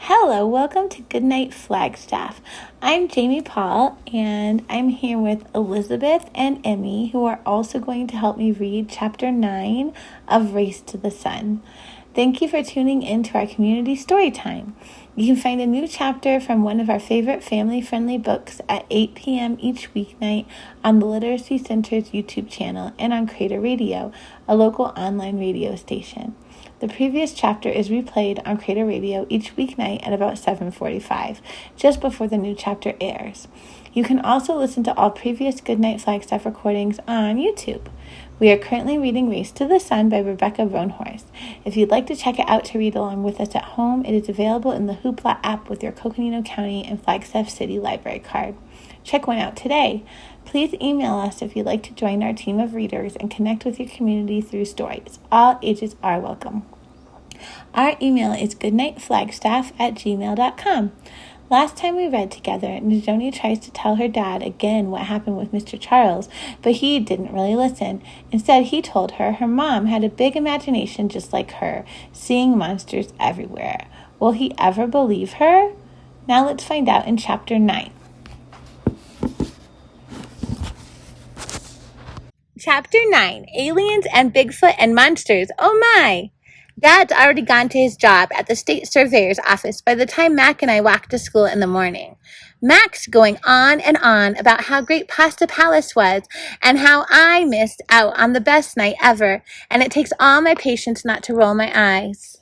Hello, welcome to Goodnight Flagstaff. I'm Jamie Paul, and I'm here with Elisabeth and Emmy, who are also going to help me read Chapter 9 of Race to the Sun. Thank you for tuning in to our community story time. You can find a new chapter from one of our favorite family-friendly books at 8 p.m. each weeknight on the Literacy Center's YouTube channel and on Crater Radio, a local online radio station. The previous chapter is replayed on Crater Radio each weeknight at about 7:45, just before the new chapter airs. You can also listen to all previous Goodnight Flagstaff recordings on YouTube. We are currently reading Race to the Sun by Rebecca Roanhorse. If you'd like to check it out to read along with us at home, it is available in the Hoopla app with your Coconino County and Flagstaff City library card. Check one out today. Please email us if you'd like to join our team of readers and connect with your community through stories. All ages are welcome. Our email is goodnightflagstaff@gmail.com. Last time we read together, Nizhoni tries to tell her dad again what happened with Mr. Charles, but he didn't really listen. Instead, he told her her mom had a big imagination just like her, seeing monsters everywhere. Will he ever believe her? Now let's find out in Chapter 9. Chapter 9, Aliens and Bigfoot and Monsters. Oh my! Dad's already gone to his job at the state surveyor's office by the time Mac and I walked to school in the morning. Mac's going on and on about how great Pasta Palace was and how I missed out on the best night ever, and it takes all my patience not to roll my eyes.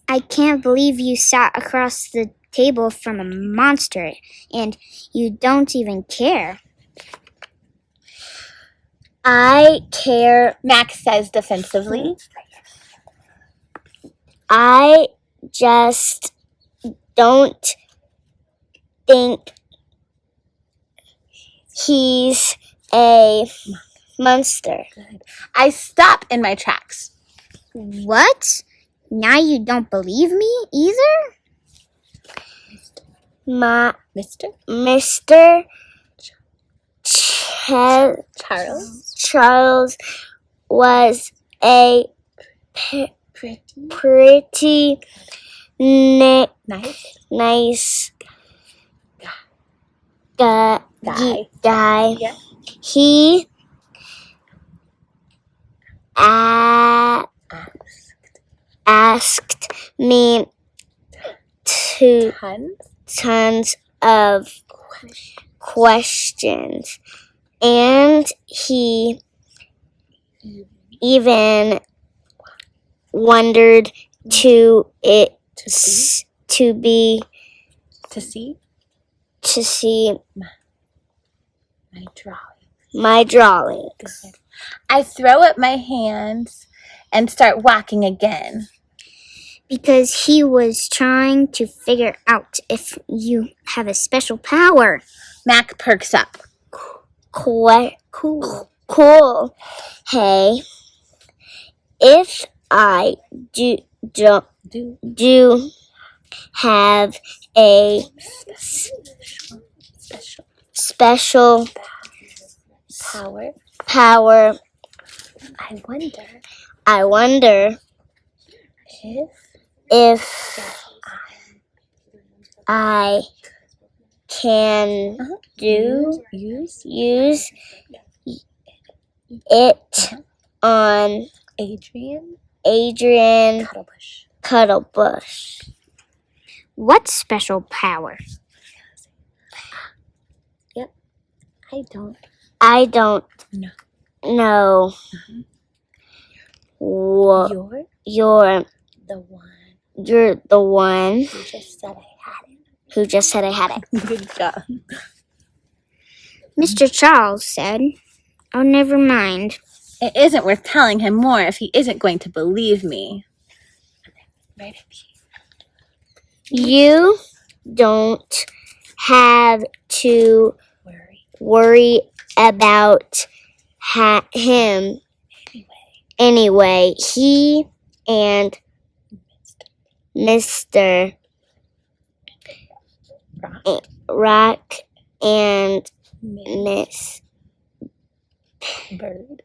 I can't believe you sat across the table from a monster, and you don't even care. I care, Mac says defensively. I just don't think he's a monster. Good. I stop in my tracks. What? Now you don't believe me either? Mr. Charles was a pretty nice guy. Yeah. He asked me tons of questions, and he even wondered to see my drawings. Good. I throw up my hands and start walking again. Because he was trying to figure out if you have a special power. Mac perks up. Cool. Hey, if I do have a special power, I wonder if I can use it on Adrian Cuttlebush. What special power? Yep. I don't know. You're the one who just said I had it. Good job. Mr. Charles said, "Oh, never mind. It isn't worth telling him more if he isn't going to believe me." Right up here. You don't have to worry about him anyway. He and Mr. Rock and Miss Bird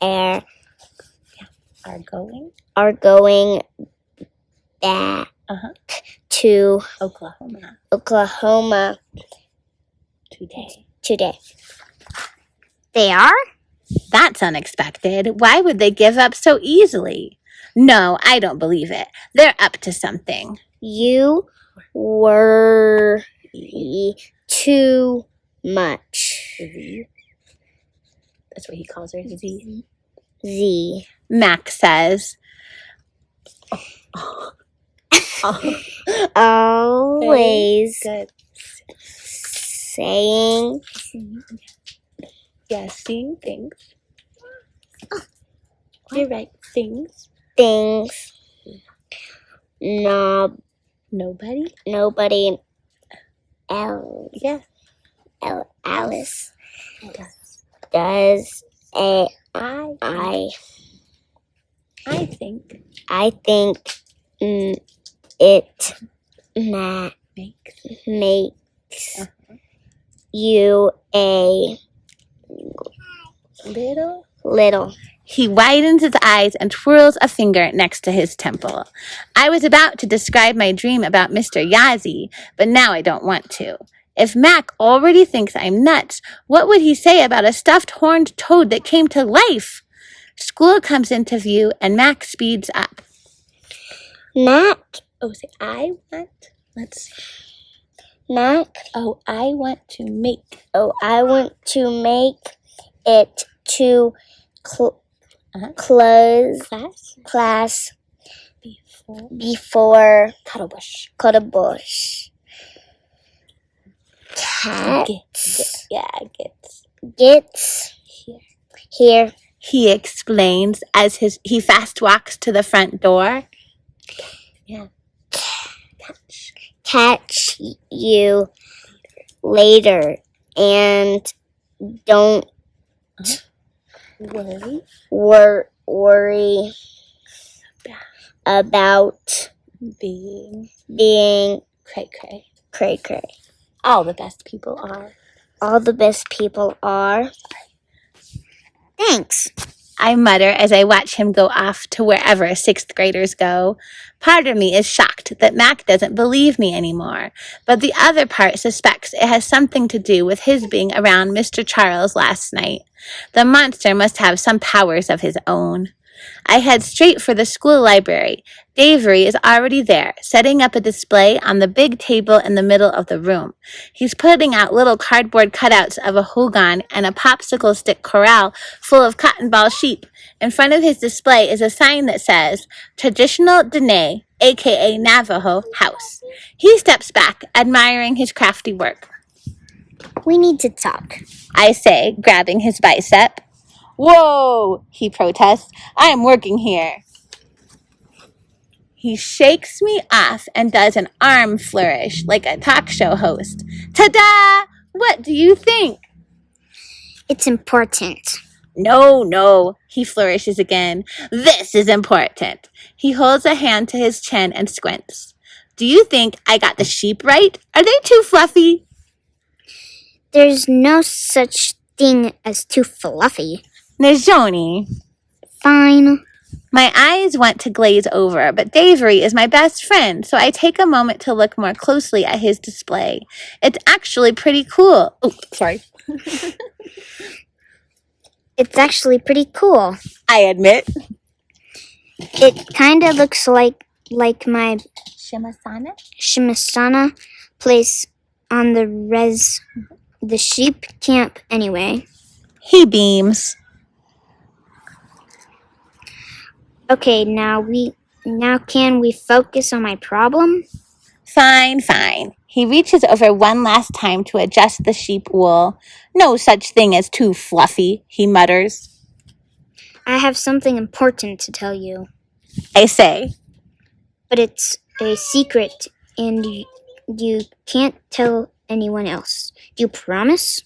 are going to Oklahoma today. They are? That's unexpected. Why would they give up so easily? No, I don't believe it. They're up to something. You worry too much. Z. That's what he calls her, Z. Z. Mac says. Always Good. saying Seeing things. You're right. Things. Nobody else. Yeah. Alice Does. does. I think I think it makes you a little. He widens his eyes and twirls a finger next to his temple. I was about to describe my dream about Mr. Yazzie, but now I don't want to. If Mac already thinks I'm nuts, what would he say about a stuffed horned toad that came to life? School comes into view and Mac speeds up. Mac. Say I want. Let's. Mac. I want to make. I want to make it to close class before Cuddlebush. Gets here. He explains as he fast walks to the front door. Yeah. Catch you later and don't worry about being cray. All the best people are. Thanks, I mutter as I watch him go off to wherever sixth graders go. Part of me is shocked that Mac doesn't believe me anymore, but the other part suspects it has something to do with his being around Mr. Charles last night. The monster must have some powers of his own. I head straight for the school library. Davery is already there, setting up a display on the big table in the middle of the room. He's putting out little cardboard cutouts of a hogan and a popsicle stick corral full of cotton ball sheep. In front of his display is a sign that says, Traditional Dene, aka Navajo, House. He steps back, admiring his crafty work. We need to talk, I say, grabbing his bicep. Whoa, he protests. I am working here. He shakes me off and does an arm flourish like a talk show host. Ta-da! What do you think? It's important. No, he flourishes again. This is important. He holds a hand to his chin and squints. Do you think I got the sheep right? Are they too fluffy? There's no such thing as too fluffy. Nizhoni. Fine. My eyes want to glaze over, but Davery is my best friend, so I take a moment to look more closely at his display. It's actually pretty cool. Oh, sorry. It's actually pretty cool. I admit. It kind of looks like my Shimasana place on the sheep camp anyway. He beams. Okay, now can we focus on my problem? Fine. He reaches over one last time to adjust the sheep wool. No such thing as too fluffy, he mutters. I have something important to tell you. I say. But it's a secret, and you can't tell anyone else. Do you promise?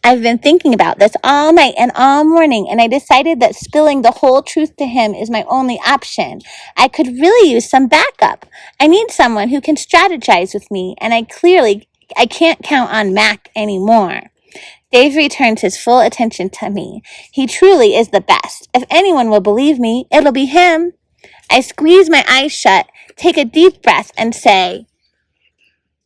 I've been thinking about this all night and all morning, and I decided that spilling the whole truth to him is my only option. I could really use some backup. I need someone who can strategize with me, and I can't count on Mac anymore. Davery turns his full attention to me. He truly is the best. If anyone will believe me, it'll be him. I squeeze my eyes shut, take a deep breath, and say,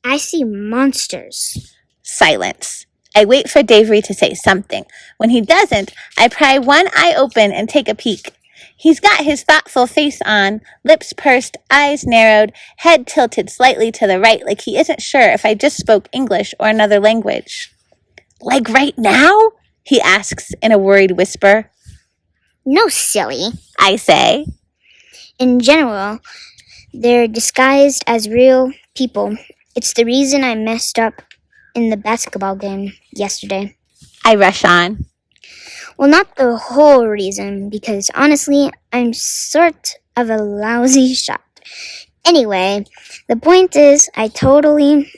I see monsters. Silence. I wait for Davery to say something. When he doesn't, I pry one eye open and take a peek. He's got his thoughtful face on, lips pursed, eyes narrowed, head tilted slightly to the right like he isn't sure if I just spoke English or another language. Like right now? He asks in a worried whisper. No, silly, I say. In general, they're disguised as real people. It's the reason I messed up in the basketball game yesterday. I rush on. Well, not the whole reason, because honestly, I'm sort of a lousy shot. Anyway, the point is, I was totally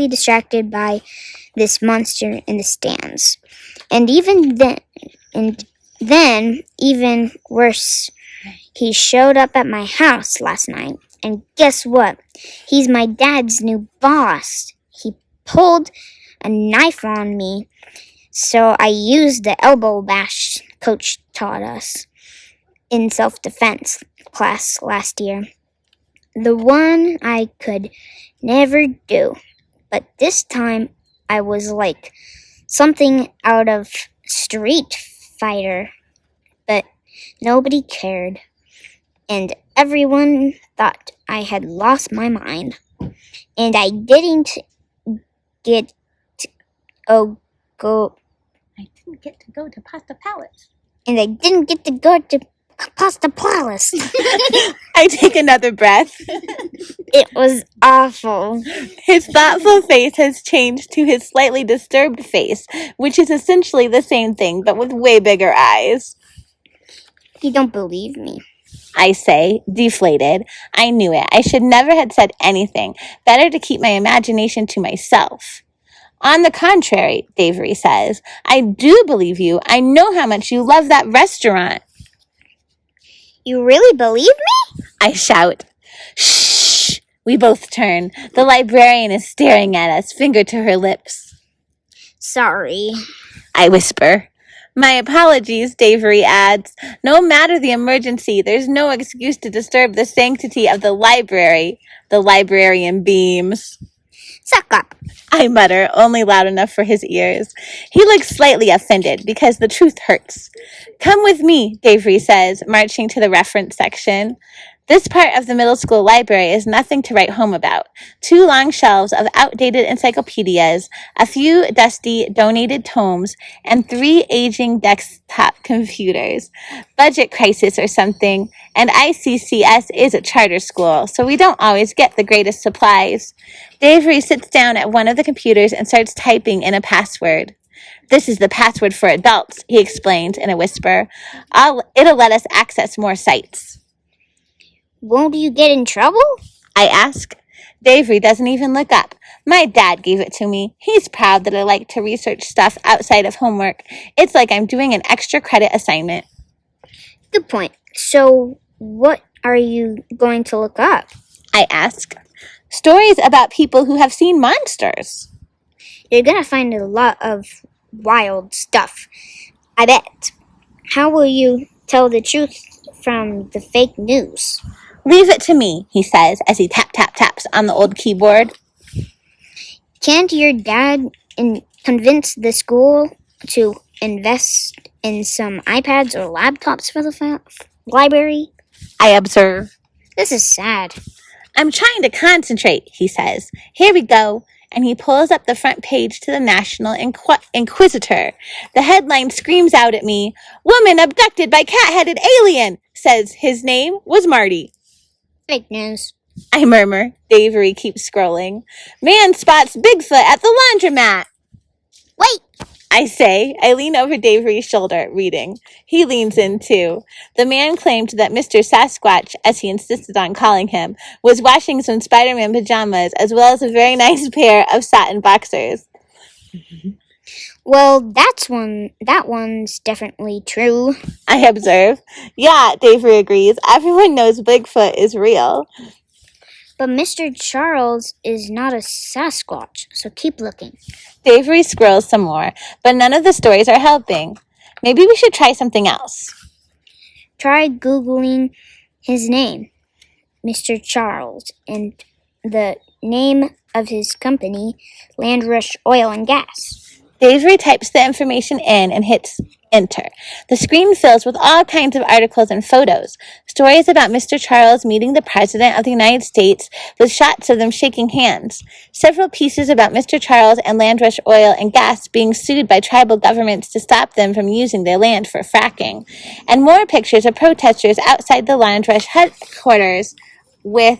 distracted by this monster in the stands. And then, even worse, he showed up at my house last night. And guess what? He's my dad's new boss. He pulled a knife on me, so I used the elbow bash Coach taught us in self-defense class last year. The one I could never do. But this time, I was like something out of Street Fighter. But nobody cared. And everyone thought I had lost my mind. And I didn't get to go to Pasta Palace. And I didn't get to go to Pasta Palace. I take another breath. It was awful. His thoughtful face has changed to his slightly disturbed face, which is essentially the same thing, but with way bigger eyes. You don't believe me. I say, deflated. I knew it. I should never have said anything. Better to keep my imagination to myself. On the contrary, Davery says, I do believe you. I know how much you love that restaurant. You really believe me? I shout. Shh! We both turn. The librarian is staring at us, finger to her lips. Sorry. I whisper. My apologies, Davery adds. No matter the emergency, there's no excuse to disturb the sanctity of the library. The librarian beams. Suck up. I mutter, only loud enough for his ears. He looks slightly offended because the truth hurts. Come with me, Davery says, marching to the reference section. This part of the middle school library is nothing to write home about. 2 long shelves of outdated encyclopedias, a few dusty donated tomes, and 3 aging desktop computers. Budget crisis or something, and ICCS is a charter school, so we don't always get the greatest supplies. Davery sits down at one of the computers and starts typing in a password. This is the password for adults, he explains in a whisper. It'll let us access more sites. Won't you get in trouble? I ask. Davery doesn't even look up. My dad gave it to me. He's proud that I like to research stuff outside of homework. It's like I'm doing an extra credit assignment. Good point. So, what are you going to look up? I ask. Stories about people who have seen monsters. You're gonna find a lot of wild stuff. I bet. How will you tell the truth from the fake news? Leave it to me, he says as he taps on the old keyboard. Can't your dad convince the school to invest in some iPads or laptops for the library? I observe. This is sad. I'm trying to concentrate, he says. Here we go. And he pulls up the front page to the National Inquisitor. The headline screams out at me, Woman abducted by cat-headed alien, says his name was Marty. Fake news. I murmur. Davery keeps scrolling. Man spots Bigfoot at the laundromat. Wait! I say. I lean over Davery's shoulder, reading. He leans in, too. The man claimed that Mr. Sasquatch, as he insisted on calling him, was washing some Spider-Man pajamas, as well as a very nice pair of satin boxers. Well, that one's definitely true. I observe. Yeah, Davery agrees. Everyone knows Bigfoot is real. But Mr. Charles is not a Sasquatch, so keep looking. Davery scrolls some more, but none of the stories are helping. Maybe we should try something else. Try Googling his name, Mr. Charles, and the name of his company, Landrush Oil and Gas. Davery types the information in and hits enter. The screen fills with all kinds of articles and photos. Stories about Mr. Charles meeting the President of the United States with shots of them shaking hands. Several pieces about Mr. Charles and Landrush Oil and Gas being sued by tribal governments to stop them from using their land for fracking. And more pictures of protesters outside the Landrush headquarters with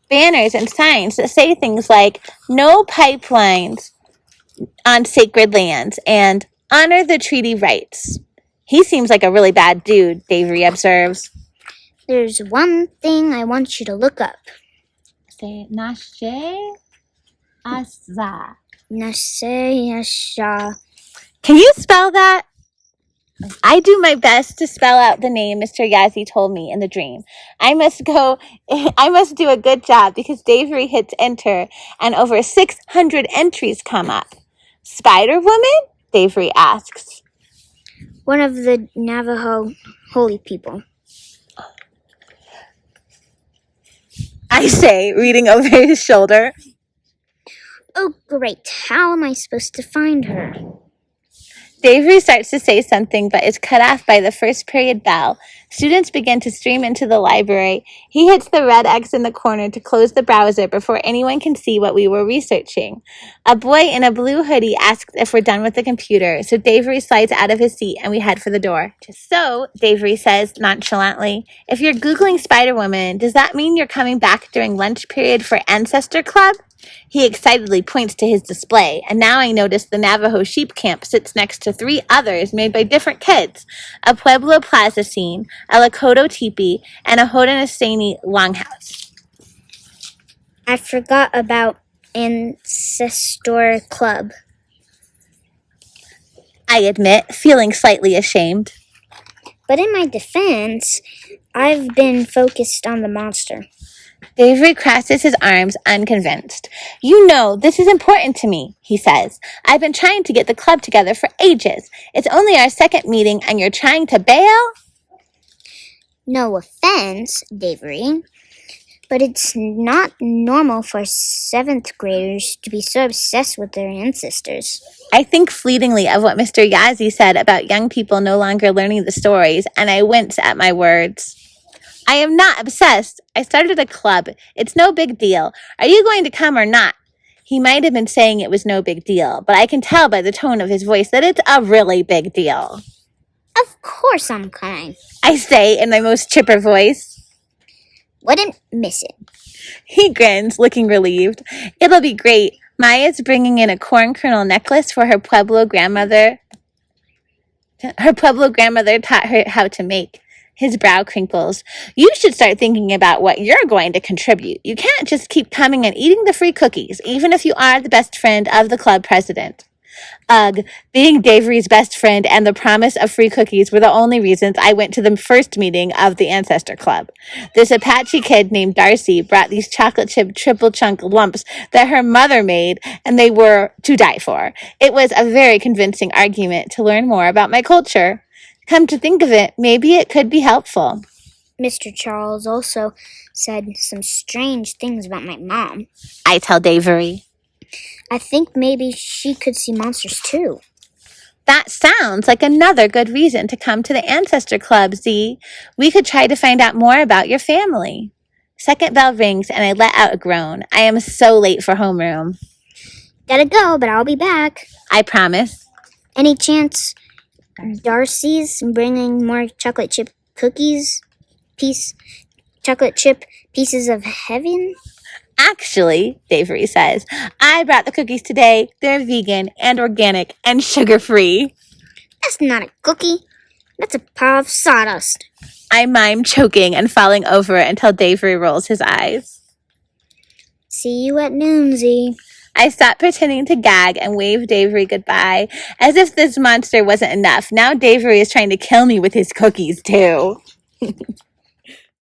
banners and signs that say things like, "No pipelines on sacred lands," and "honor the treaty rights." He seems like a really bad dude, Davery observes. There's one thing I want you to look up. Say Nashe Asa. Nashe. Can you spell that? I do my best to spell out the name Mr. Yazzie told me in the dream. I must do a good job because Davery hits enter and over 600 entries come up. Spider Woman? Davery asks. One of the Navajo holy people. I say, reading over his shoulder. Oh, great. How am I supposed to find her? Davery starts to say something, but is cut off by the first period bell. Students begin to stream into the library. He hits the red X in the corner to close the browser before anyone can see what we were researching. A boy in a blue hoodie asks if we're done with the computer, so Davery slides out of his seat and we head for the door. So, Davery says nonchalantly, if you're Googling Spider-Woman, does that mean you're coming back during lunch period for Ancestor Club? He excitedly points to his display, and now I notice the Navajo sheep camp sits next to 3 others made by different kids, a Pueblo Plaza scene, a Lakota teepee, and a Haudenosaunee longhouse. I forgot about Ancestor Club. I admit, feeling slightly ashamed. But in my defense, I've been focused on the monster. Davery crosses his arms, unconvinced. You know, this is important to me, he says. I've been trying to get the club together for ages. It's only our second meeting and you're trying to bail? No offense, Davery, but it's not normal for 7th graders to be so obsessed with their ancestors. I think fleetingly of what Mr. Yazzie said about young people no longer learning the stories, and I wince at my words. I am not obsessed. I started a club. It's no big deal. Are you going to come or not? He might have been saying it was no big deal, but I can tell by the tone of his voice that it's a really big deal. Of course I'm coming, I say in my most chipper voice. Wouldn't miss it. He grins, looking relieved. It'll be great. Maya's bringing in a corn kernel necklace for her Pueblo grandmother. Her Pueblo grandmother taught her how to make. His brow crinkles. You should start thinking about what you're going to contribute. You can't just keep coming and eating the free cookies, even if you are the best friend of the club president. Ugh, being Davery's best friend and the promise of free cookies were the only reasons I went to the first meeting of the Ancestor Club. This Apache kid named Darcy brought these chocolate chip triple chunk lumps that her mother made, and they were to die for. It was a very convincing argument to learn more about my culture. Come to think of it, maybe it could be helpful. Mr. Charles also said some strange things about my mom. I tell Davery. I think maybe she could see monsters too. That sounds like another good reason to come to the Ancestor Club, Z. We could try to find out more about your family. Second bell rings and I let out a groan. I am so late for homeroom. Gotta go, but I'll be back. I promise. Any chance Darcy's bringing more chocolate chip cookies? Chocolate chip pieces of heaven? Actually, Davery says, I brought the cookies today. They're vegan and organic and sugar-free. That's not a cookie. That's a pile of sawdust. I mime choking and falling over until Davery rolls his eyes. See you at noon, Z. I stop pretending to gag and wave Davery goodbye. As if this monster wasn't enough, now Davery is trying to kill me with his cookies, too.